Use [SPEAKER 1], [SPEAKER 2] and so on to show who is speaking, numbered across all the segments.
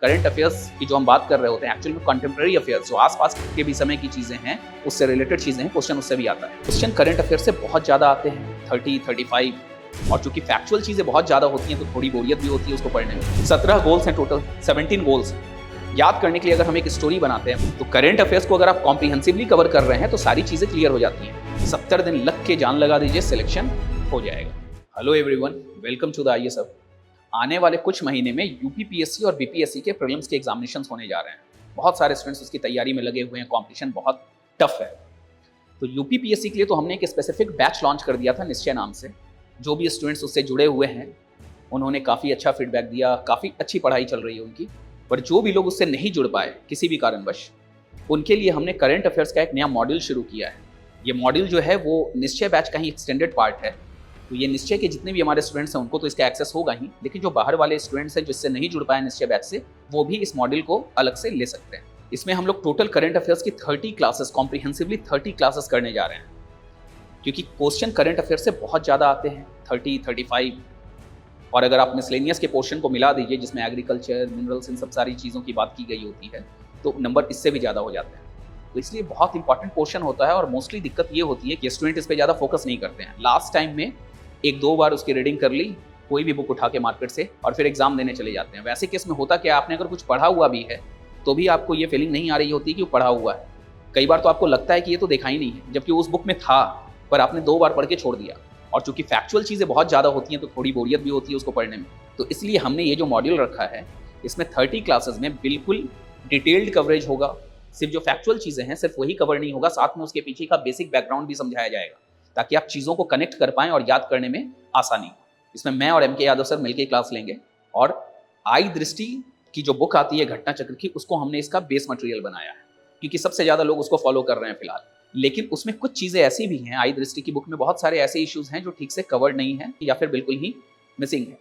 [SPEAKER 1] Current affairs की जो हम बात कर रहे होते हैं एक्चुअल में कंटेम्प्रेरी अफेयर्स, जो आसपास के भी समय की चीज़ें हैं, उससे रिलेटेड चीज़ें हैं, क्वेश्चन उससे भी आता है। क्वेश्चन करंट अफेयर से बहुत ज़्यादा आते हैं, 30, 35, और चूंकि फैक्चुअल चीज़ें बहुत ज़्यादा होती हैं तो थोड़ी बोरियत भी होती है उसको पढ़ने में। 17 गोल्स हैं टोटल, 17 गोल्स याद करने के लिए अगर हम एक स्टोरी बनाते हैं तो करंट अफेयर्स को अगर आप कॉम्प्रिहेंसिवली कवर कर रहे हैं तो सारी चीज़ें क्लियर हो जाती हैं। 70 दिन लग के जान लगा दीजिए, सिलेक्शन हो जाएगा। Hello everyone, welcome to the IAS hub. आने वाले कुछ महीने में यूपीपीएससी और बीपीएससी के प्रीलिम्स के एग्जामिनेशंस होने जा रहे हैं। बहुत सारे स्टूडेंट्स उसकी तैयारी में लगे हुए हैं, कॉम्पिटिशन बहुत टफ है। तो यूपीपीएससी के लिए तो हमने एक स्पेसिफिक बैच लॉन्च कर दिया था निश्चय नाम से। जो भी स्टूडेंट्स उससे जुड़े हुए हैं उन्होंने काफ़ी अच्छा फीडबैक दिया, काफ़ी अच्छी पढ़ाई चल रही है उनकी। पर जो भी लोग उससे नहीं जुड़ पाए किसी भी कारणवश, उनके लिए हमने करंट अफेयर्स का एक नया मॉड्यूल शुरू किया है। ये मॉड्यूल जो है वो निश्चय बैच का ही एक्सटेंडेड पार्ट है। तो ये निश्चय के जितने भी हमारे स्टूडेंट्स हैं उनको तो इसका एक्सेस होगा ही, लेकिन जो बाहर वाले स्टूडेंट्स हैं जिससे नहीं जुड़ पाए निश्चय बैच से, वो भी इस मॉड्यूल को अलग से ले सकते हैं। इसमें हम लोग टोटल करंट अफेयर्स की 30 क्लासेस, कॉम्प्रिहेंसिवली 30 क्लासेस करने जा रहे हैं। क्योंकि क्वेश्चन करंट अफेयर से बहुत ज़्यादा आते हैं, 30, 35, और अगर आप मिसलेनियस के पोर्शन को मिला दीजिए जिसमें एग्रीकल्चर, मिनरल्स, इन सब सारी चीज़ों की बात की गई होती है, तो नंबर इससे भी ज़्यादा हो जाते हैं। तो इसलिए बहुत इंपॉर्टेंट पोर्शन होता है और मोस्टली दिक्कत ये होती है कि स्टूडेंट इस पर ज़्यादा फोकस नहीं करते हैं। लास्ट टाइम में 1-2 बार उसकी रीडिंग कर ली कोई भी बुक उठा के मार्केट से और फिर एग्जाम देने चले जाते हैं। वैसे केस में होता क्या, आपने अगर कुछ पढ़ा हुआ भी है तो भी आपको ये फीलिंग नहीं आ रही होती कि वो पढ़ा हुआ है। कई बार तो आपको लगता है कि ये तो देखा ही नहीं है, जबकि उस बुक में था पर आपने 2 बार पढ़ के छोड़ दिया। और चूंकि फैक्चुअल चीज़ें बहुत ज़्यादा होती हैं तो थोड़ी बोरियत भी होती है उसको पढ़ने में। तो इसलिए हमने ये जो मॉड्यूल रखा है इसमें 30 क्लासेस में बिल्कुल डिटेल्ड कवरेज होगा। सिर्फ जो फैक्चुअल चीज़ें हैं सिर्फ वही कवर नहीं होगा, साथ में उसके पीछे का बेसिक बैकग्राउंड भी समझाया जाएगा ताकि आप चीज़ों को कनेक्ट कर पाएं और याद करने में आसानी हो। इसमें मैं और एमके यादव सर मिलकर क्लास लेंगे और आई दृष्टि की जो बुक आती है घटना चक्र की, उसको हमने इसका बेस मटेरियल बनाया है क्योंकि सबसे ज़्यादा लोग उसको फॉलो कर रहे हैं फिलहाल। लेकिन उसमें कुछ चीज़ें ऐसी भी हैं, आई दृष्टि की बुक में बहुत सारे ऐसे इश्यूज़ हैं जो ठीक से कवर्ड नहीं है या फिर बिल्कुल ही मिसिंग है।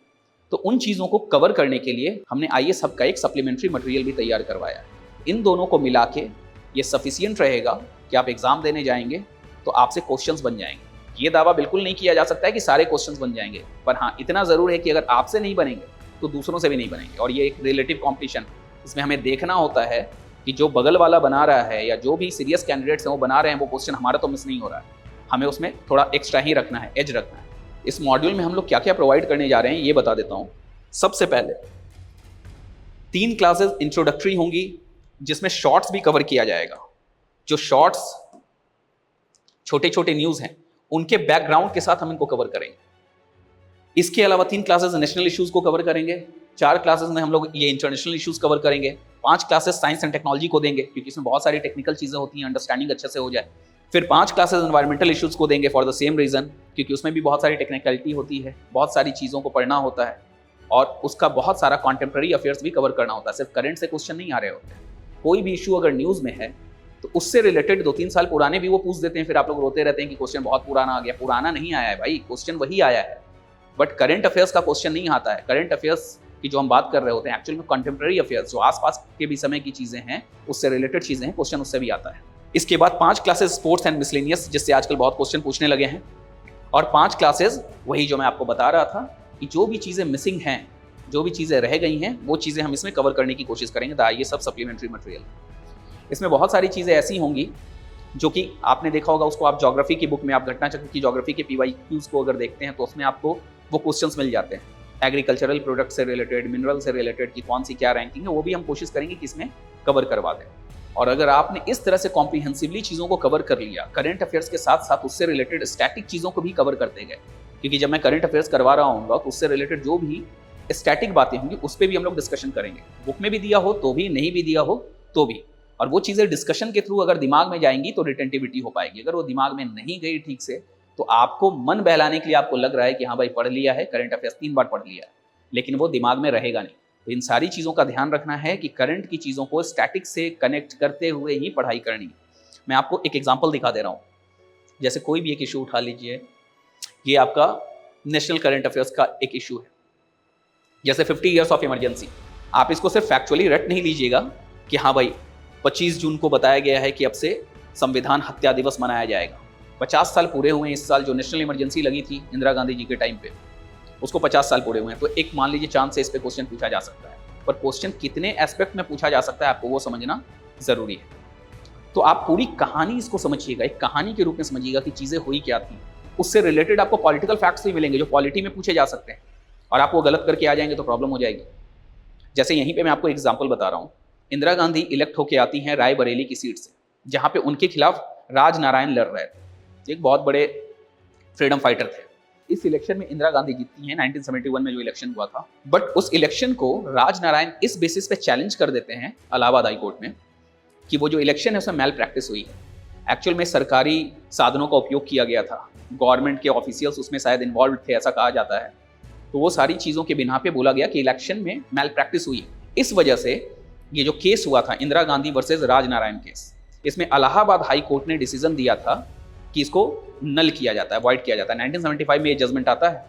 [SPEAKER 1] तो उन चीज़ों को कवर करने के लिए हमने आईएएस हब का एक सप्लीमेंट्री मटेरियल भी तैयार करवाया है। इन दोनों को मिला के ये सफिशियंट रहेगा कि आप एग्जाम देने जाएंगे तो आपसे क्वेश्चंस बन जाएंगे। ये दावा बिल्कुल नहीं किया जा सकता है कि सारे क्वेश्चंस बन जाएंगे, पर हाँ इतना ज़रूर है कि अगर आपसे नहीं बनेंगे तो दूसरों से भी नहीं बनेंगे। और ये एक रिलेटिव कॉम्पिटिशन, इसमें हमें देखना होता है कि जो बगल वाला बना रहा है या जो भी सीरियस कैंडिडेट्स हैं वो बना रहे हैं वो क्वेश्चन हमारा तो मिस नहीं हो रहा है। हमें उसमें थोड़ा एक्स्ट्रा ही रखना है, एज रखना है। इस मॉड्यूल में हम लोग क्या क्या प्रोवाइड करने जा रहे हैं ये बता देता हूँ। सबसे पहले 3 क्लासेस इंट्रोडक्टरी होंगी जिसमें शॉर्ट्स भी कवर किया जाएगा। जो शॉर्ट्स छोटे छोटे न्यूज़ हैं उनके बैकग्राउंड के साथ हम इनको कवर करेंगे। इसके अलावा 3 क्लासेस नेशनल इश्यूज़ को कवर करेंगे, 4 क्लासेस में हम लोग ये इंटरनेशनल इश्यूज़ कवर करेंगे, 5 क्लासेस साइंस एंड टेक्नोलॉजी को देंगे क्योंकि इसमें बहुत सारी टेक्निकल चीज़ें होती हैं, अंडरस्टैंडिंग अच्छे से हो जाए। फिर 5 क्लासेस एनवायरमेंटल इश्यूज़ को देंगे फॉर द सेम रीज़न, क्योंकि उसमें भी बहुत सारी टेक्निकलिटी होती है, बहुत सारी चीज़ों को पढ़ना होता है और उसका बहुत सारा कॉन्टेम्प्रेरी अफेयर्स भी कवर करना होता है। सिर्फ करंट से क्वेश्चन नहीं आ रहे होते हैं। कोई भी इशू अगर न्यूज़ में है तो उससे रिलेटेड 2-3 साल पुराने भी वो पूछ देते हैं, फिर आप लोग रोते रहते हैं कि क्वेश्चन बहुत पुराना आ गया। पुराना नहीं आया है भाई, क्वेश्चन वही आया है, बट करंट अफेयर्स का क्वेश्चन नहीं आता है। करंट अफेयर्स की जो हम बात कर रहे होते हैं एक्चुअल में कंटेम्प्रेरी अफेयर्स, जो आसपास के भी समय की चीज़ें हैं, उससे रिलेटेड चीज़ें हैं, क्वेश्चन उससे भी आता है। इसके बाद 5 क्लासेस स्पोर्ट्स एंड मिसलेनियस, जिससे आजकल बहुत क्वेश्चन पूछने लगे हैं, और 5 क्लासेस वही जो मैं आपको बता रहा था कि जो भी चीज़ें मिसिंग हैं, जो भी चीज़ें रह गई हैं, वो चीज़ें हम इसमें कवर करने की कोशिश करेंगे। ये सब सप्लीमेंट्री मटेरियल। इसमें बहुत सारी चीज़ें ऐसी होंगी जो कि आपने देखा होगा, उसको आप ज्योग्राफी की बुक में, आप घटना चक्र की ज्योग्राफी के PYQs को अगर देखते हैं तो उसमें आपको वो क्वेश्चंस मिल जाते हैं। एग्रीकल्चरल प्रोडक्ट से रिलेटेड, मिनरल से रिलेटेड की कौन सी क्या रैंकिंग है, वो भी हम कोशिश करेंगे कि इसमें कवर करवा दें। और अगर आपने इस तरह से कॉम्प्रिहेंसिवली चीज़ों को कवर कर लिया, करंट अफेयर्स के साथ साथ उससे रिलेटेड स्टैटिक चीज़ों को भी कवर करते गए, क्योंकि जब मैं करंट अफेयर्स करवा रहा हूँ तो उससे रिलेटेड जो भी स्टैटिक बातें होंगी उस पर भी हम लोग डिस्कशन करेंगे। बुक में भी दिया हो तो भी, नहीं भी दिया हो तो भी। और वो चीज़ें डिस्कशन के थ्रू अगर दिमाग में जाएंगी तो रिटेंटिविटी हो पाएगी। अगर वो दिमाग में नहीं गई ठीक से तो आपको मन बहलाने के लिए आपको लग रहा है कि हाँ भाई पढ़ लिया है, करंट अफेयर्स 3 बार पढ़ लिया है, लेकिन वो दिमाग में रहेगा नहीं। तो इन सारी चीज़ों का ध्यान रखना है कि करंट की चीज़ों को स्टैटिक से कनेक्ट करते हुए ही पढ़ाई करनी है। मैं आपको एक एग्जाम्पल दिखा दे रहा हूँ। जैसे कोई भी एक इशू उठा लीजिए, ये आपका नेशनल करंट अफेयर्स का एक इशू है, जैसे 50 ईयर्स ऑफ इमरजेंसी। आप इसको सिर्फ फैक्चुअली रट नहीं लीजिएगा कि हाँ भाई 25 जून को बताया गया है कि अब से संविधान हत्या दिवस मनाया जाएगा। 50 साल पूरे हुए हैं इस साल, जो नेशनल इमरजेंसी लगी थी इंदिरा गांधी जी के टाइम पे, उसको 50 साल पूरे हुए हैं। तो एक मान लीजिए चांस से इस पे क्वेश्चन पूछा जा सकता है। पर क्वेश्चन कितने एस्पेक्ट में पूछा जा सकता है आपको वो समझना जरूरी है। तो आप पूरी कहानी इसको समझिएगा, एक कहानी के रूप में समझिएगा कि चीजें हुई क्या थी। उससे रिलेटेड आपको पॉलिटिकल फैक्ट्स भी मिलेंगे जो पॉलिटी में पूछे जा सकते हैं, और आप वो गलत करके आ जाएंगे तो प्रॉब्लम हो जाएगी। जैसे यहीं पे मैं आपको एग्जांपल बता रहा हूँ, इंदिरा गांधी इलेक्ट होके आती हैं रायबरेली की सीट से, जहाँ पे उनके खिलाफ राज नारायण लड़ रहे थे, एक बहुत बड़े फ्रीडम फाइटर थे। इस इलेक्शन में इंदिरा गांधी जीतती हैं 1971 में जो इलेक्शन हुआ था, बट उस इलेक्शन को राज नारायण इस बेसिस पे चैलेंज कर देते हैं इलाहाबाद हाई कोर्ट में कि वो जो इलेक्शन है उसमें मैल प्रैक्टिस हुई है। एक्चुअल में सरकारी साधनों का उपयोग किया गया था, गवर्नमेंट के ऑफिशियल्स उसमें शायद इन्वॉल्व थे, ऐसा कहा जाता है। तो वो सारी चीज़ों के बिना पे बोला गया कि इलेक्शन में मैल प्रैक्टिस हुई है। इस वजह से ये जो केस हुआ था इंदिरा गांधी वर्सेज राज नारायण केस, इसमें इलाहाबाद हाई कोर्ट ने डिसीजन दिया था कि इसको नल किया जाता है, वॉइड किया जाता है। 1975 में ये जजमेंट आता है,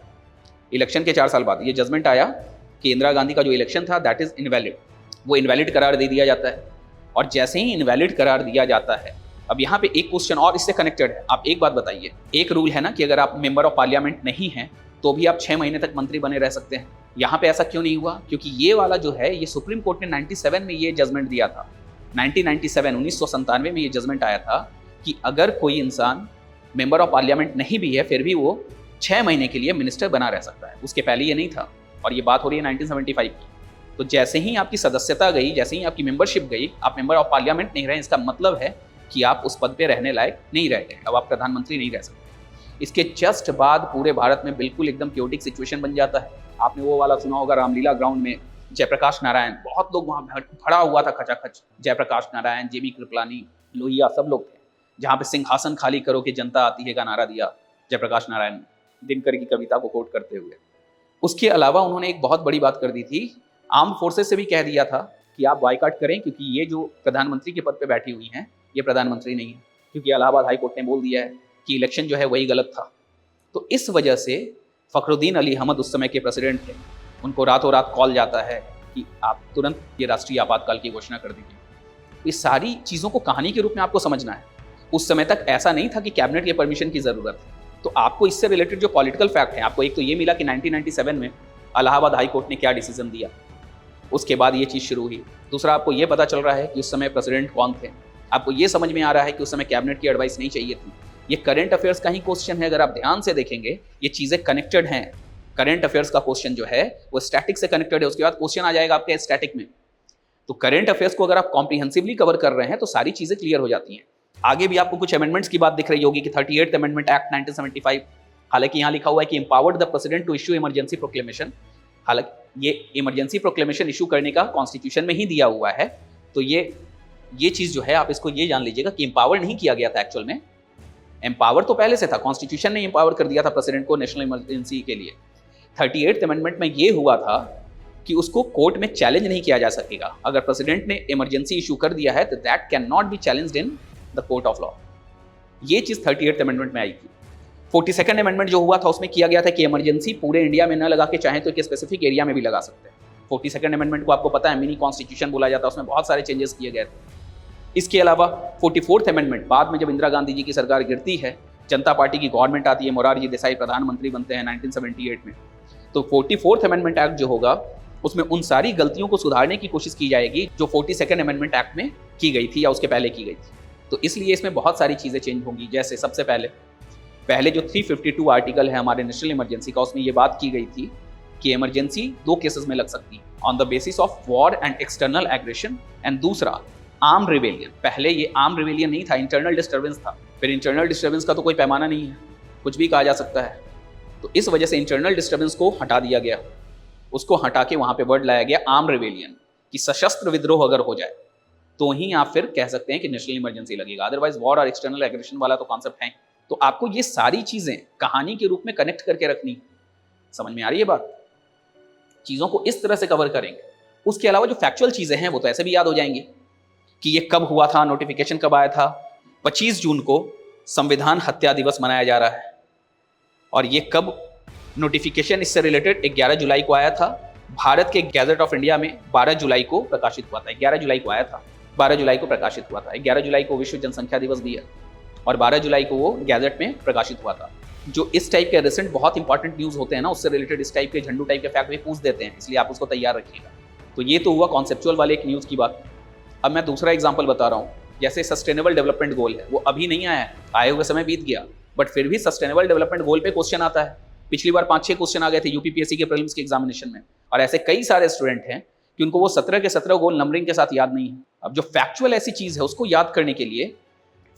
[SPEAKER 1] इलेक्शन के 4 साल बाद ये जजमेंट आया कि इंदिरा गांधी का जो इलेक्शन था दैट इज इनवैलिड, वो इनवैलिड करार दे दिया जाता है। और जैसे ही इनवैलिड करार दिया जाता है, अब यहाँ पे एक क्वेश्चन और इससे कनेक्टेड है। आप एक बात बताइए, एक रूल है ना कि अगर आप मेंबर ऑफ पार्लियामेंट नहीं हैं तो भी आप 6 महीने तक मंत्री बने रह सकते हैं। यहाँ पे ऐसा क्यों नहीं हुआ? क्योंकि ये वाला जो है ये सुप्रीम कोर्ट ने 97 में ये जजमेंट दिया था। 1997 में ये जजमेंट आया था कि अगर कोई इंसान मेंबर ऑफ पार्लियामेंट नहीं भी है फिर भी वो 6 महीने के लिए मिनिस्टर बना रह सकता है। उसके पहले ये नहीं था, और ये बात हो रही है 1975 की। तो जैसे ही आपकी सदस्यता गई, जैसे ही आपकी मेंबरशिप गई, आप मेंबर ऑफ पार्लियामेंट नहीं रहे, इसका मतलब है कि आप उस पद पे रहने लायक नहीं रह गए, अब आप प्रधानमंत्री नहीं रह सकते। इसके जस्ट बाद पूरे भारत में बिल्कुल एकदम क्योटिक सिचुएशन बन जाता है। आपने वो वाला सुना होगा, रामलीला ग्राउंड में जयप्रकाश नारायण, बहुत लोग वहाँ भरा हुआ था खचाखच। जयप्रकाश नारायण, जेबी कृपलानी, लोहिया, सब लोग थे, जहाँ पे सिंहासन खाली करो कि जनता आती है का नारा दिया जयप्रकाश नारायण ने, दिनकर की कविता को कोट करते हुए। उसके अलावा उन्होंने एक बहुत बड़ी बात कर दी थी, आर्म फोर्सेस से भी कह दिया था कि आप बायकॉट करें, क्योंकि ये जो प्रधानमंत्री के पद पे बैठी हुई हैं ये प्रधानमंत्री नहीं है, क्योंकि इलाहाबाद हाई कोर्ट ने बोल दिया है कि इलेक्शन जो है वही गलत था। तो इस वजह से फखरुद्दीन अली अहमद उस समय के प्रेसिडेंट थे, उनको रातों रात कॉल जाता है कि आप तुरंत ये राष्ट्रीय आपातकाल की घोषणा कर दीजिए। ये सारी चीज़ों को कहानी के रूप में आपको समझना है। उस समय तक ऐसा नहीं था कि कैबिनेट के परमिशन की ज़रूरत है। तो आपको इससे रिलेटेड जो पॉलिटिकल फैक्ट है, आपको एक तो ये मिला कि 1997 में इलाहाबाद हाई कोर्ट ने क्या डिसीजन दिया, उसके बाद ये चीज़ शुरू हुई। दूसरा, आपको ये पता चल रहा है कि उस समय प्रेसिडेंट कौन थे, आपको ये समझ में आ रहा है कि उस समय कैबिनेट की एडवाइस नहीं चाहिए थी। ये करंट अफेयर्स का ही क्वेश्चन है, अगर आप ध्यान से देखेंगे ये चीज़ें कनेक्टेड हैं। करंट अफेयर्स का क्वेश्चन जो है वो स्टैटिक से कनेक्टेड है, उसके बाद क्वेश्चन आ जाएगा आपके स्टैटिक में। तो करंट अफेयर्स को अगर आप कॉम्प्रिहेंसिवली कवर कर रहे हैं तो सारी चीज़ें क्लियर हो जाती हैं। आगे भी आपको कुछ अमेंडमेंट्स की बात दिख रही होगी कि 38th अमेंडमेंट एक्ट 1975, हालांकि यहाँ लिखा हुआ है कि empowered the president to issue emergency proclamation. हालांकि ये इमरजेंसी प्रोक्लेमेशन इशू करने का कॉन्स्टिट्यूशन में ही दिया हुआ है। तो ये चीज़ जो है आप इसको ये जान लीजिएगा कि एम्पावर नहीं किया गया था, एक्चुअल में एम्पावर तो पहले से था, कॉन्स्टिट्यूशन ने एम्पावर कर दिया था प्रेसिडेंट को नेशनल इमरजेंसी के लिए। 38th अमेंडमेंट में ये हुआ था कि उसको कोर्ट में चैलेंज नहीं किया जा सकेगा। अगर प्रेसिडेंट ने इमरजेंसी इशू कर दिया है तो that can not be challenged in the court of law. ये चीज़ 38th अमेंडमेंट में आई थी। 42nd अमेंडमेंट जो हुआ था उसमें किया गया था कि इमरजेंसी पूरे इंडिया में न लगा के चाहें तो एक स्पेसिफिक एरिया में भी लगा सकते हैं। 42nd अमेंडमेंट को आपको पता है मिनी कॉन्स्टिट्यूशन बोला जाता है, उसमें बहुत सारे चेंजेस किए गए थे। इसके अलावा 44th अमेंडमेंट, बाद में जब इंदिरा गांधी जी की सरकार गिरती है, जनता पार्टी की गवर्नमेंट आती है, मोरारजी देसाई प्रधानमंत्री बनते हैं 1978 में, तो 44th अमेंडमेंट एक्ट जो होगा उसमें उन सारी गलतियों को सुधारने की कोशिश की जाएगी जो 42nd अमेंडमेंट एक्ट में की गई थी या उसके पहले की गई थी। तो इसलिए इसमें बहुत सारी चीज़ें चेंज होंगी। जैसे सबसे पहले जो 352 आर्टिकल है हमारे नेशनल इमरजेंसी का, उसमें ये बात की गई थी कि इमरजेंसी 2 केसेस में लग सकती है, on the basis of war and external aggression, and दूसरा आर्म रिवेलियन। पहले ये आर्म रिवेलियन नहीं था, इंटरनल डिस्टर्बेंस था। फिर इंटरनल डिस्टर्बेंस का तो कोई पैमाना नहीं है, कुछ भी कहा जा सकता है। तो इस वजह से इंटरनल डिस्टर्बेंस को हटा दिया गया, उसको हटा के वहाँ पे वर्ड लाया गया आर्म रिवेलियन, कि सशस्त्र विद्रोह अगर हो जाए तो ही आप फिर कह सकते हैं कि नेशनल इमरजेंसी लगेगा, अदरवाइज वॉर और एक्सटर्नल एग्रेशन वाला तो कॉन्सेप्ट है। तो आपको ये सारी चीज़ें कहानी के रूप में कनेक्ट करके रखनी। समझ में आ रही है बात? चीज़ों को इस तरह से कवर करेंगे। उसके अलावा जो फैक्चुअल चीज़ें हैं वो तो ऐसे भी याद हो जाएंगी कि ये कब हुआ था, नोटिफिकेशन कब आया था। 25 जून को संविधान हत्या दिवस मनाया जा रहा है, और ये कब नोटिफिकेशन इससे रिलेटेड 11 जुलाई को आया था। भारत के गैजेट ऑफ इंडिया में 12 जुलाई को प्रकाशित हुआ था। 11 जुलाई को आया था, 12 जुलाई को प्रकाशित हुआ था। 11 जुलाई को विश्व जनसंख्या दिवस भी है और 12 जुलाई को वो गैजेट में प्रकाशित हुआ था। जो इस टाइप के रिसेंट बहुत इंपॉर्टेंट न्यूज़ होते हैं ना, उससे रिलेटेड इस टाइप के झंडू टाइप के फैक्ट भी पूछ देते हैं, इसलिए आप उसको तैयार रखिएगा। तो ये तो हुआ कॉन्सेप्चुअल वाले एक न्यूज़ की बात। अब मैं दूसरा एग्जाम्पल बता रहा हूँ, जैसे सस्टेनेबल डेवलपमेंट गोल है, वो अभी नहीं आया है, आए हुए समय बीत गया, बट फिर भी सस्टेनेबल डेवलपमेंट गोल पे क्वेश्चन आता है। पिछली बार 5-6 क्वेश्चन आ गए थे यूपीपीएससी के प्रीलिम्स के एग्जामिनेशन में, और ऐसे कई सारे स्टूडेंट हैं कि उनको वो 17 के 17 गोल नंबरिंग के साथ याद नहीं है। अब जो फैक्चुअल ऐसी चीज़ है उसको याद करने के लिए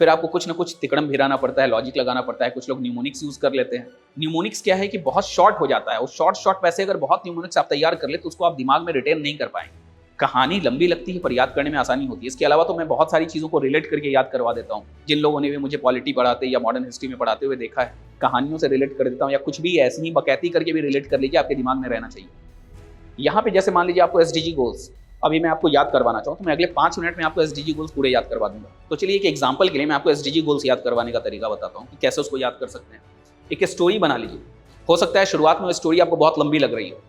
[SPEAKER 1] फिर आपको कुछ ना कुछ तिकड़म भिराना पड़ता है, लॉजिक लगाना पड़ता है। कुछ लोग न्यूमोनिक्स यूज कर लेते हैं। न्यूमोनिक्स क्या है कि बहुत शॉर्ट हो जाता है, और शॉर्ट वैसे अगर बहुत न्यूमोनिक्स आप तैयार कर ले तो उसको आप दिमाग में रिटेन नहीं कर पाएंगे। कहानी लंबी लगती है पर याद करने में आसानी होती है। इसके अलावा तो मैं बहुत सारी चीज़ों को रिलेट करके याद करवा देता हूँ। जिन लोगों ने भी मुझे पॉलिटी पढ़ाते या मॉडर्न हिस्ट्री में पढ़ाते हुए देखा है, कहानियों से रिलेट कर देता हूँ, या कुछ भी ऐसी ही बकैती करके भी रिलेट कर लीजिए, आपके दिमाग में रहना चाहिए। यहाँ पे जैसे मान लीजिए आपको एसडीजी गोल्स अभी मैं आपको याद करवाना चाहूँ, तो मैं अगले 5 मिनट में आपको एसडीजी गोल्स पूरे याद करवा दूंगा। तो चलिए एक एग्जांपल के लिए मैं आपको एसडीजी गोल्स याद करवाने का तरीका बताता हूँ कि कैसे उसको याद कर सकते हैं। एक स्टोरी बना लीजिए। हो सकता है शुरुआत में वो स्टोरी आपको बहुत लंबी लग रही हो,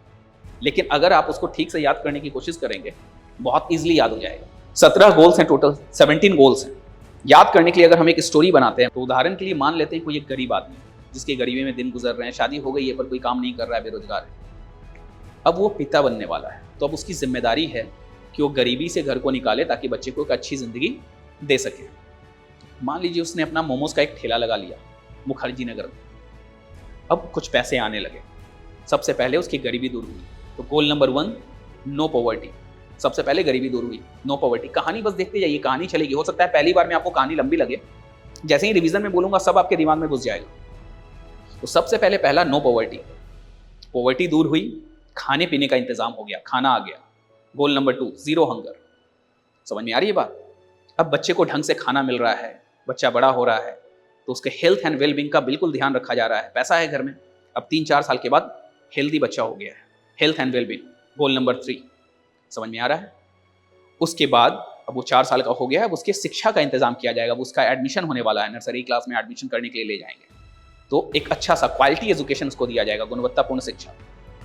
[SPEAKER 1] लेकिन अगर आप उसको ठीक से याद करने की कोशिश करेंगे बहुत ईजिली याद हो जाएगा। 17 गोल्स हैं टोटल, 17 गोल्स हैं। याद करने के लिए अगर हम एक स्टोरी बनाते हैं, तो उदाहरण के लिए मान लेते हैं कोई एक गरीब आदमी जिसके गरीबी में दिन गुजर रहे हैं, शादी हो गई है पर कोई काम नहीं कर रहा है, बेरोजगार है। अब वो पिता बनने वाला है, तो अब उसकी जिम्मेदारी है कि वो गरीबी से घर को निकाले ताकि बच्चे को एक अच्छी जिंदगी दे सके। मान लीजिए उसने अपना मोमोज का एक ठेला लगा लिया मुखर्जी नगर में। अब कुछ पैसे आने लगे, सबसे पहले उसकी गरीबी दूर हुई। तो गोल नंबर 1, नो पॉवर्टी। सबसे पहले गरीबी दूर हुई, नो पॉवर्टी। कहानी बस देखते जाइए, कहानी चलेगी। हो सकता है पहली बार में आपको कहानी लंबी लगे, जैसे ही रिवीजन में बोलूंगा सब आपके दिमाग में घुस जाएगा। तो सबसे पहले पहला नो पॉवर्टी, पॉवर्टी दूर हुई, खाने पीने का इंतजाम हो गया, खाना आ गया। Goal number 2, zero hunger. समझ में आ रही है बात? अब बच्चे को ढंग से खाना मिल रहा है, बच्चा बड़ा हो रहा है, तो उसके हेल्थ एंड वेलबींग का बिल्कुल ध्यान रखा जा रहा है। पैसा है घर में, अब 3-4 साल के बाद हेल्दी बच्चा हो गया है, health and wellbeing. Goal number 3, समझ में आ रहा है? उसके बाद अब वो 4 साल का हो गया है, अब उसके शिक्षा का इंतजाम किया जाएगा। अब उसका एडमिशन होने वाला है, नर्सरी क्लास में एडमिशन करने के लिए ले जाएंगे, तो एक अच्छा सा क्वालिटी एजुकेशन उसको दिया जाएगा, गुणवत्तापूर्ण शिक्षा।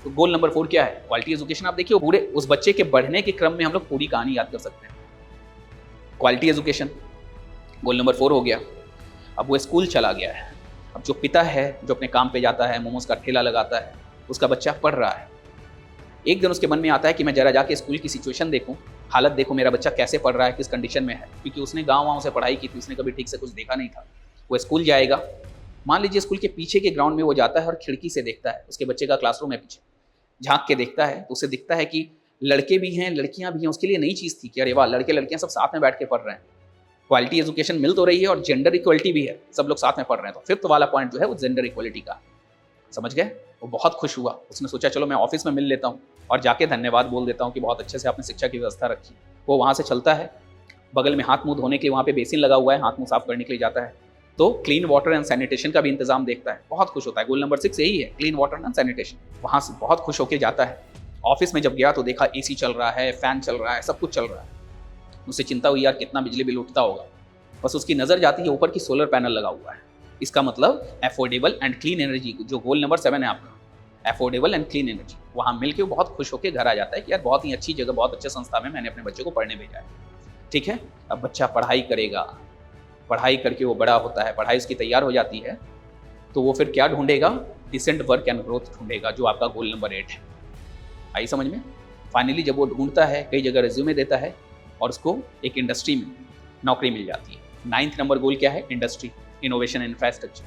[SPEAKER 1] तो गोल नंबर 4 क्या है? Quality education. आप देखिए पूरे उस बच्चे के बढ़ने के क्रम में हम लोग पूरी कहानी याद कर सकते हैं। क्वालिटी एजुकेशन गोल नंबर 4 हो गया। अब वो स्कूल चला गया है। अब जो पिता है जो अपने काम पे जाता है, मोमोज का ठेला लगाता है, उसका बच्चा पढ़ रहा है। एक दिन उसके मन में आता है कि मैं जरा जाके स्कूल की सिचुएशन देखूं, हालत देखूं, मेरा बच्चा कैसे पढ़ रहा है, किस कंडीशन में है, क्योंकि उसने गाँव से पढ़ाई की थी, उसने कभी ठीक से कुछ देखा नहीं था। वो स्कूल जाएगा, मान लीजिए स्कूल के पीछे के ग्राउंड में वो जाता है और खिड़की से देखता है, उसके बच्चे का क्लासरूम है पीछे, झांक के देखता है तो उसे दिखता है कि लड़के भी हैं, लड़कियां भी हैं। उसके लिए नई चीज़ थी कि अरे वाह, लड़के लड़कियां सब साथ में बैठ के पढ़ रहे हैं, क्वालिटी एजुकेशन मिल तो रही है और जेंडर इक्वलिटी भी है, सब लोग साथ में पढ़ रहे हैं। तो 5th वाला पॉइंट जो है वो जेंडर इक्वलिटी का। समझ गए? वो बहुत खुश हुआ, उसने सोचा चलो मैं ऑफिस में मिल लेता हूँ और जाके धन्यवाद बोल देता हूँ कि बहुत अच्छे से आपने शिक्षा की व्यवस्था रखी। वो वहाँ से चलता है, बगल में हाथ मुंह धोने के लिए वहाँ पे बेसिन लगा हुआ है, हाथ मुंह साफ करने के लिए जाता है, तो क्लीन वाटर एंड सैनिटेशन का भी इंतजाम देखता है, बहुत खुश होता है। गोल नंबर 6 यही है, क्लीन वाटर एंड सैनिटेशन। वहाँ से बहुत खुश होकर जाता है। ऑफिस में जब गया तो देखा एसी चल रहा है, फैन चल रहा है, सब कुछ चल रहा है। उसे चिंता हुई यार कितना बिजली बिल उठता होगा। बस उसकी नज़र जाती है ऊपर की सोलर पैनल लगा हुआ है। इसका मतलब अफोर्डेबल एंड क्लीन एनर्जी, जो गोल नंबर 7 है आपका, अफोर्डेबल एंड क्लीन एनर्जी। वहाँ मिलकर वो बहुत खुश होकर घर आ जाता है कि यार बहुत ही अच्छी जगह, बहुत अच्छे संस्था में मैंने अपने बच्चे को पढ़ने भेजा है। ठीक है, अब बच्चा पढ़ाई करेगा, पढ़ाई करके वो बड़ा होता है, पढ़ाई उसकी तैयार हो जाती है, तो वो फिर क्या ढूंढेगा? डिसेंट वर्क एंड ग्रोथ ढूंढेगा, जो आपका गोल नंबर 8 है। आई समझ में? फाइनली जब वो ढूंढता है, कई जगह रिज्यूमे देता है और उसको एक इंडस्ट्री में नौकरी मिल जाती है। 9th नंबर गोल क्या है? Industry, innovation and infrastructure.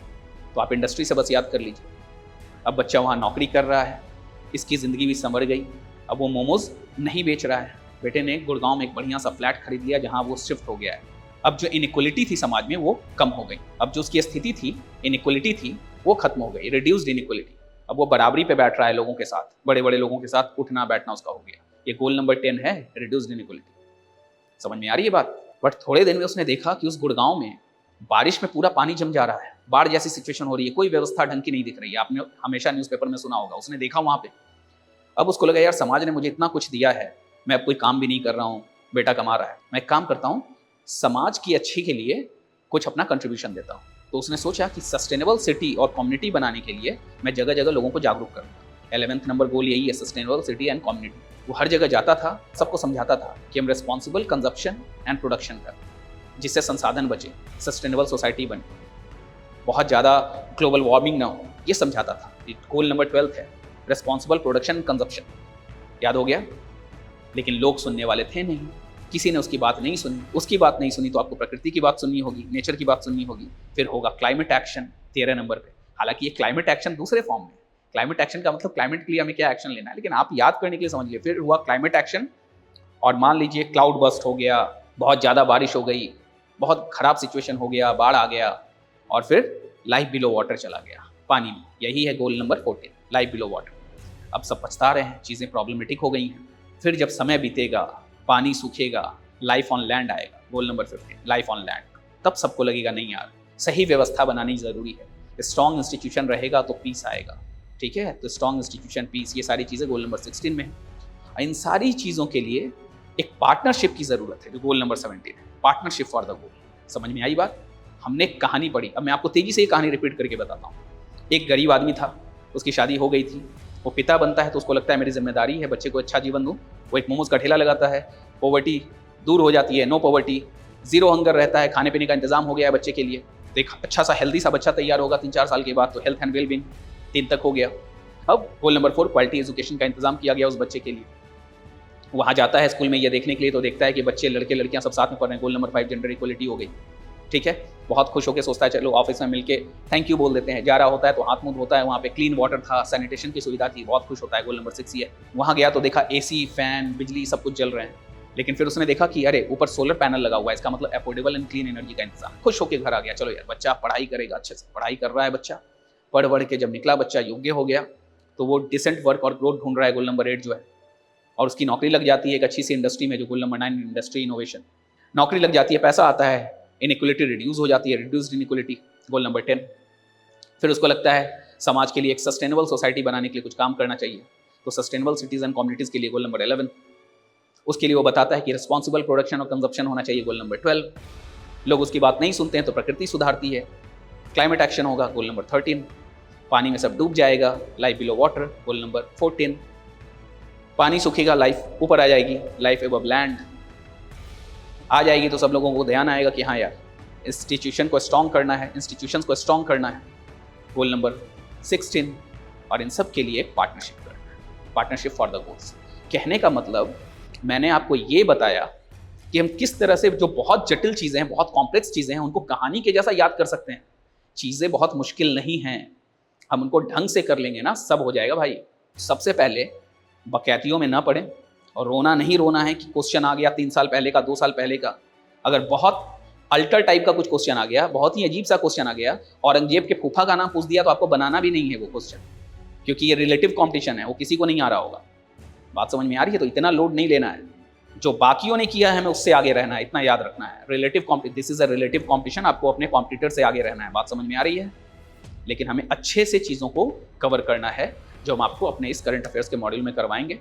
[SPEAKER 1] तो आप इंडस्ट्री से बस याद कर लीजिए। अब बच्चा वहाँ नौकरी कर रहा है, इसकी ज़िंदगी भी संवर गई। अब वो मोमोज नहीं बेच रहा है, बेटे ने गुड़गांव में एक बढ़िया सा फ्लैट खरीद लिया जहाँ वो शिफ्ट हो गया है। अब जो इनइक्वलिटी थी समाज में वो कम हो गई। अब जो उसकी स्थिति थी, इनइक्वलिटी थी, वो खत्म हो गई, रिड्यूस्ड इनइक्वलिटी। अब वो बराबरी पे बैठ रहा है लोगों के साथ, बड़े बड़े लोगों के साथ उठना बैठना उसका हो गया। ये गोल नंबर 10 है, रिड्यूस्ड इनइक्वलिटी। समझ में आ रही है बात? बट थोड़े दिन में उसने देखा कि उस गुड़गांव में बारिश में पूरा पानी जम जा रहा है, बाढ़ जैसी सिचुएशन हो रही है, कोई व्यवस्था ढंग की नहीं दिख रही है। आपने हमेशा न्यूज़पेपर में सुना होगा, उसने देखा वहाँ पे। अब उसको लगा यार समाज ने मुझे इतना कुछ दिया है, मैं अब कोई काम भी नहीं कर रहा हूँ, बेटा कमा रहा है, मैं काम करता हूँ, समाज की अच्छी के लिए कुछ अपना कंट्रीब्यूशन देता हूँ। तो उसने सोचा कि सस्टेनेबल सिटी और कम्युनिटी बनाने के लिए मैं जगह जगह लोगों को जागरूक करूँगा। 11th नंबर गोल यही है, सस्टेनेबल सिटी एंड कम्युनिटी। वो हर जगह जाता था, सबको समझाता था कि हम रिस्पॉन्सिबल कंजप्शन एंड प्रोडक्शन करें, जिससे संसाधन बचे, सस्टेनेबल सोसाइटी बने, बहुत ज़्यादा ग्लोबल वार्मिंग ना हो, ये समझाता था। गोल नंबर 12 है, रिस्पॉन्सिबल प्रोडक्शन एंड कंजप्शन। याद हो गया? लेकिन लोग सुनने वाले थे नहीं, किसी ने उसकी बात नहीं सुनी। उसकी बात नहीं सुनी तो आपको प्रकृति की बात सुननी होगी, नेचर की बात सुननी होगी। फिर होगा क्लाइमेट एक्शन 13 नंबर पे। हालांकि ये क्लाइमेट एक्शन दूसरे फॉर्म में, क्लाइमेट एक्शन का मतलब क्लाइमेट के लिए हमें क्या एक्शन लेना है, लेकिन आप याद करने के लिए समझिए। फिर हुआ क्लाइमेट एक्शन, और मान लीजिए क्लाउड बस्ट हो गया, बहुत ज़्यादा बारिश हो गई, बहुत खराब सिचुएशन हो गया, बाढ़ आ गया, और फिर लाइफ बिलो वाटर चला गया, पानी में। यही है goal number 14, life below water. अब सब पछता रहे हैं, चीज़ें प्रॉब्लमेटिक हो गई हैं। फिर जब समय बीतेगा, पानी सूखेगा, लाइफ ऑन लैंड आएगा, goal number 15, life on land. तब सबको लगेगा नहीं यार, सही व्यवस्था बनानी ज़रूरी है। स्ट्रॉन्ग इंस्टीट्यूशन रहेगा तो पीस आएगा, ठीक है। तो स्ट्रॉन्ग इंस्टीट्यूशन, पीस, ये सारी चीज़ें गोल नंबर 16 में है। इन सारी चीज़ों के लिए एक पार्टनरशिप की ज़रूरत है, जो गोल नंबर 17 है, पार्टनरशिप फॉर द गोल। समझ में आई बात? हमने एक कहानी पढ़ी, अब मैं आपको तेज़ी से ये कहानी रिपीट करके बताता हूँ। एक गरीब आदमी था, उसकी शादी हो गई थी, वो पिता बनता है तो उसको लगता है मेरी जिम्मेदारी है बच्चे को अच्छा जीवन दूँ। वो एक मोमोज का ठेला लगाता है, पॉवर्टी दूर हो जाती है, नो पॉवर्टी, जीरो हंगर रहता है, खाने पीने का इंतजाम हो गया है बच्चे के लिए। तो एक अच्छा सा हेल्दी सा बच्चा तैयार होगा 3-4 साल के बाद, तो हेल्थ एंड वेलबींग 3 तक हो गया। अब गोल नंबर 4, क्वालिटी एजुकेशन का इंतजाम किया गया उस बच्चे के लिए। वहाँ जाता है स्कूल में ये देखने के लिए, तो देखता है कि बच्चे लड़के लड़कियाँ सब साथ में पढ़ रहे हैं। गोल नंबर 5, जेंडर इक्वलिटी हो गई, ठीक है। बहुत खुश होकर सोचता है चलो ऑफिस में मिलके थैंक यू बोल देते हैं। जा रहा होता है तो हाथ मुंह धोता है, वहाँ पे क्लीन वाटर था, सैनिटेशन की सुविधा थी, बहुत खुश होता है। गोल नंबर 6 ही है। वहाँ गया तो देखा AC, फैन, बिजली सब कुछ चल रहे हैं, लेकिन फिर उसने देखा कि अरे ऊपर सोलर पैनल लगा हुआ है, इसका मतलब अफोर्डेबल एंड क्लीन एनर्जी का इंतजाम। खुश होकर घर आ गया, चलो यार बच्चा पढ़ाई करेगा, अच्छे से पढ़ाई कर रहा है बच्चा। पढ़ बढ़ के जब निकला बच्चा योग्य हो गया, तो वो डिसेंट वर्क और ग्रोथ ढूंढ रहा है, गोल नंबर 8 जो है। और उसकी नौकरी लग जाती है एक अच्छी सी इंडस्ट्री में, जो गोल नंबर 9, इंडस्ट्री इनोवेशन। नौकरी लग जाती है, पैसा आता है, इनइक्वलिटी रिड्यूस हो जाती है, रिड्यूस्ड इनइक्वलिटी, गोल नंबर 10। फिर उसको लगता है समाज के लिए एक सस्टेनेबल सोसाइटी बनाने के लिए कुछ काम करना चाहिए, तो सस्टेनेबल सिटीज एंड कम्युनिटीज़ के लिए गोल नंबर 11। उसके लिए वो बताता है कि रिस्पॉन्सिबल प्रोडक्शन और कंजप्शन होना चाहिए, गोल नंबर 12। लोग उसकी बात नहीं सुनते हैं तो प्रकृति सुधारती है, क्लाइमेट एक्शन होगा, गोल नंबर 13। पानी में सब डूब जाएगा, life below water, goal number 14। पानी सूखेगा, लाइफ ऊपर आ जाएगी, लाइफ एबव लैंड आ जाएगी। तो सब लोगों को ध्यान आएगा कि हाँ यार इंस्टीट्यूशन को स्ट्रॉन्ग करना है, इंस्टीट्यूशंस को स्ट्रॉन्ग करना है, गोल नंबर 16। और इन सब के लिए पार्टनरशिप करना है, पार्टनरशिप फॉर द गोल्स। कहने का मतलब मैंने आपको ये बताया कि हम किस तरह से जो बहुत जटिल चीज़ें हैं, बहुत कॉम्प्लेक्स चीज़ें हैं, उनको कहानी के जैसा याद कर सकते हैं। चीज़ें बहुत मुश्किल नहीं हैं, हम उनको ढंग से कर लेंगे ना, सब हो जाएगा भाई। सबसे पहले बकैतियों में ना पड़ें, और रोना नहीं रोना है कि क्वेश्चन आ गया 3 साल पहले का, 2 साल पहले का। अगर बहुत अल्टर टाइप का कुछ क्वेश्चन आ गया, बहुत ही अजीब सा क्वेश्चन आ गया, औरंगजेब के फूफा का नाम पूछ दिया, तो आपको बनाना भी नहीं है वो क्वेश्चन, क्योंकि ये रिलेटिव कॉम्पिटिशन है, वो किसी को नहीं आ रहा होगा। बात समझ में आ रही है? तो इतना लोड नहीं लेना है, जो बाकियों ने किया है हमें उससे आगे रहना है, इतना याद रखना है। Relative competition, this is a relative competition, आपको अपने कॉम्पिटिटर से आगे रहना है। बात समझ में आ रही है? लेकिन हमें अच्छे से चीज़ों को कवर करना है, जो हम आपको अपने इस करंट अफेयर्स के मॉड्यूल में करवाएंगे,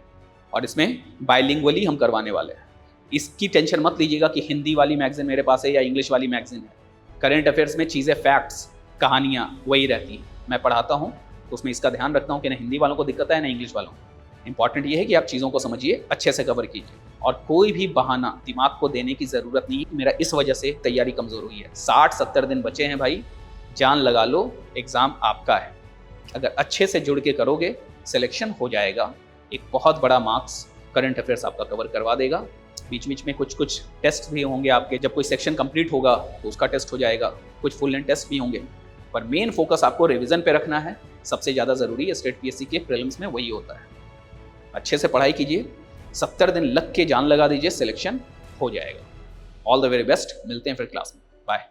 [SPEAKER 1] और इसमें बाइलिंगुअली हम करवाने वाले हैं। इसकी टेंशन मत लीजिएगा कि हिंदी वाली मैगजीन मेरे पास है या इंग्लिश वाली मैगजीन है। करंट अफेयर्स में चीज़ें, फैक्ट्स, कहानियाँ वही रहती हैं। मैं पढ़ाता हूँ तो उसमें इसका ध्यान रखता हूँ कि ना हिंदी वालों को दिक्कत है ना इंग्लिश वालों को। इंपॉर्टेंट ये है कि आप चीज़ों को समझिए, अच्छे से कवर कीजिए, और कोई भी बहाना दिमाग को देने की ज़रूरत नहीं है मेरा इस वजह से तैयारी कमज़ोर हुई है। 60-70 दिन बचे हैं भाई, जान लगा लो, एग्ज़ाम आपका है। अगर अच्छे से जुड़ के करोगे, सिलेक्शन हो जाएगा। एक बहुत बड़ा मार्क्स करंट अफेयर्स आपका कवर करवा देगा। बीच बीच में कुछ टेस्ट भी होंगे आपके, जब कोई सेक्शन कंप्लीट होगा तो उसका टेस्ट हो जाएगा, कुछ फुल लेंथ टेस्ट भी होंगे, पर मेन फोकस आपको रिवीजन पे रखना है। सबसे ज़्यादा ज़रूरी है स्टेट PSC के प्रीलिम्स में वही होता है। अच्छे से पढ़ाई कीजिए, 70 दिन लग के जान लगा दीजिए, सिलेक्शन हो जाएगा। ऑल द वेरी बेस्ट, मिलते हैं फिर क्लास में, बाय।